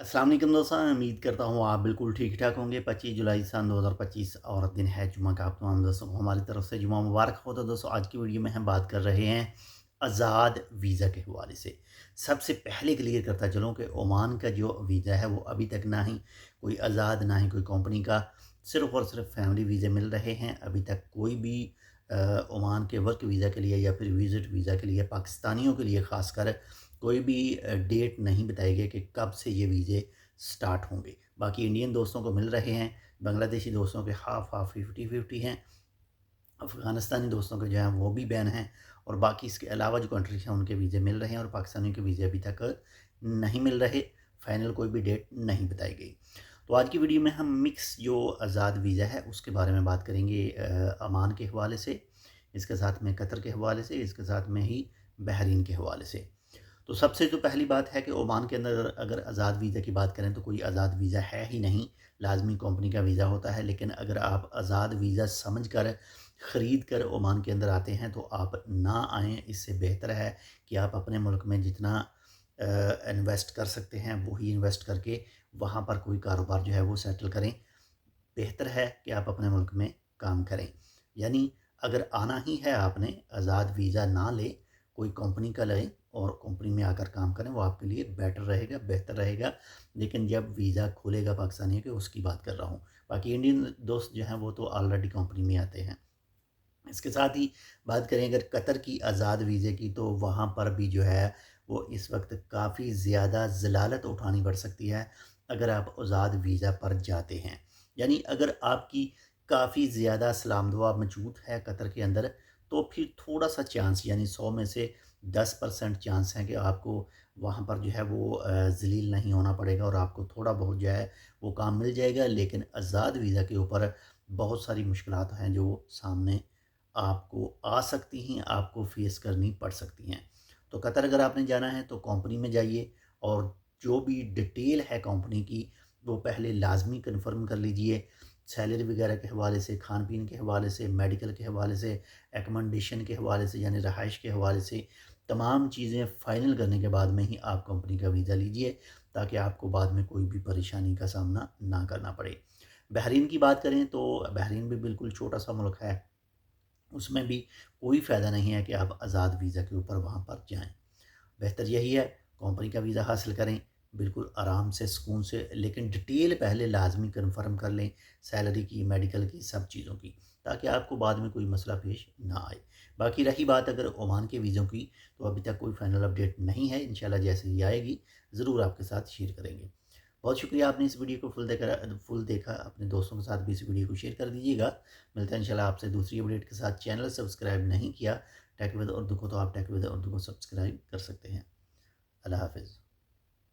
अस्सलाम वालेकुम दोस्तों, उम्मीद करता हूँ आप बिल्कुल ठीक ठाक होंगे। 25 जुलाई सन 2025 और दिन है जुम्मा का। आप तमाम दोस्तों को हमारी तरफ से जुम्मा मुबारक हो। तो दोस्तों, आज की वीडियो में हम बात कर रहे हैं आज़ाद वीज़ा के हवाले से। सबसे पहले क्लियर करता चलूँ कि ओमान का जो वीज़ा है वो अभी तक ना ही कोई आज़ाद ना ही कोई कंपनी का, सिर्फ़ और सिर्फ फैमिली वीज़े मिल रहे हैं। अभी तक कोई भी ओमान के वर्क वीज़ा के लिए या फिर विज़िट वीज़ा के लिए, पाकिस्तानियों के लिए ख़ासकर कोई भी डेट नहीं बताई गई कि कब से ये वीज़े स्टार्ट होंगे। बाकी इंडियन दोस्तों को मिल रहे हैं, बांग्लादेशी दोस्तों के हाफ़ हाफ़ 50-50 हैं, अफ़गानिस्तानी दोस्तों के जो हैं वो भी बैन हैं, और बाकी इसके अलावा जो कंट्रीज़ हैं उनके वीज़े मिल रहे हैं, और पाकिस्तानियों के वीज़े अभी तक नहीं मिल रहे। फ़ाइनल कोई भी डेट नहीं बताई गई। तो आज की वीडियो में हम मिक्स जो आज़ाद वीज़ा है उसके बारे में बात करेंगे, अमान के हवाले से, इसके साथ में कतर के हवाले से, इसके साथ में ही बहरीन के हवाले से। तो सबसे जो पहली बात है कि ओमान के अंदर अगर आज़ाद वीज़ा की बात करें तो कोई आज़ाद वीज़ा है ही नहीं। लाजमी कंपनी का वीज़ा होता है, लेकिन अगर आप आज़ाद वीज़ा समझ कर ख़रीद कर ओमान के अंदर आते हैं तो आप ना आएँ। इससे बेहतर है कि आप अपने मुल्क में जितना इन्वेस्ट कर सकते हैं वही इन्वेस्ट करके वहाँ पर कोई कारोबार जो है वो सेटल करें। बेहतर है कि आप अपने मुल्क में काम करें। यानी अगर आना ही है आपने, आज़ाद वीज़ा ना लें, कोई कंपनी का लें और कंपनी में आकर काम करें, वो आपके लिए बेटर रहेगा, बेहतर रहेगा। लेकिन जब वीज़ा खुलेगा पाकिस्तानियों के, उसकी बात कर रहा हूँ। बाकी इंडियन दोस्त जो हैं वो तो ऑलरेडी कंपनी में आते हैं। इसके साथ ही बात करें अगर कतर की आज़ाद वीज़े की, तो वहाँ पर भी जो है वो इस वक्त काफ़ी ज़्यादा ज़लालत उठानी पड़ सकती है अगर आप आज़ाद वीज़ा पर जाते हैं। यानी अगर आपकी काफ़ी ज़्यादा सलाम दुआ मौजूद है कतर के अंदर, तो फिर थोड़ा सा चांस, यानी 100 में से 10% चांस है कि आपको वहाँ पर जो है वो ज़लील नहीं होना पड़ेगा, और आपको थोड़ा बहुत जो है वो काम मिल जाएगा। लेकिन आज़ाद वीज़ा के ऊपर बहुत सारी मुश्किलात हैं जो सामने आपको आ सकती हैं, आपको फेस करनी पड़ सकती हैं। तो कतर अगर आपने जाना है तो कंपनी में जाइए, और जो भी डिटेल है कंपनी की वो पहले लाज़मी कन्फर्म कर लीजिए। सैलरी वगैरह के हवाले से, खान पीन के हवाले से, मेडिकल के हवाले से, एकोमोडेशन के हवाले से यानी रहाइश के हवाले से, तमाम चीज़ें फ़ाइनल करने के बाद में ही आप कंपनी का वीज़ा लीजिए, ताकि आपको बाद में कोई भी परेशानी का सामना ना करना पड़े। बहरीन की बात करें तो बहरीन भी बिल्कुल छोटा सा मुल्क है, उसमें भी कोई फ़ायदा नहीं है कि आप आज़ाद वीज़ा के ऊपर वहाँ पर जाएँ। बेहतर यही है कंपनी का वीज़ा हासिल करें, बिल्कुल आराम से, सुकून से, लेकिन डिटेल पहले लाज़मी कन्फर्म कर लें, सैलरी की, मेडिकल की, सब चीज़ों की, ताकि आपको बाद में कोई मसला पेश ना आए। बाकी रही बात अगर ओमान के वीज़ों की, तो अभी तक कोई फ़ाइनल अपडेट नहीं है। इंशाल्लाह जैसे ही आएगी ज़रूर आपके साथ शेयर करेंगे। बहुत शुक्रिया, आपने इस वीडियो को फुल देखा। अपने दोस्तों के साथ भी इस वीडियो को शेयर कर दीजिएगा। मिलते हैं इंशाल्लाह आपसे दूसरी अपडेट के साथ। चैनल सब्सक्राइब नहीं किया टेक विद उर्दू को, तो आप टेक विद उर्दू को सब्सक्राइब कर सकते हैं। अल्लाह हाफ़िज़।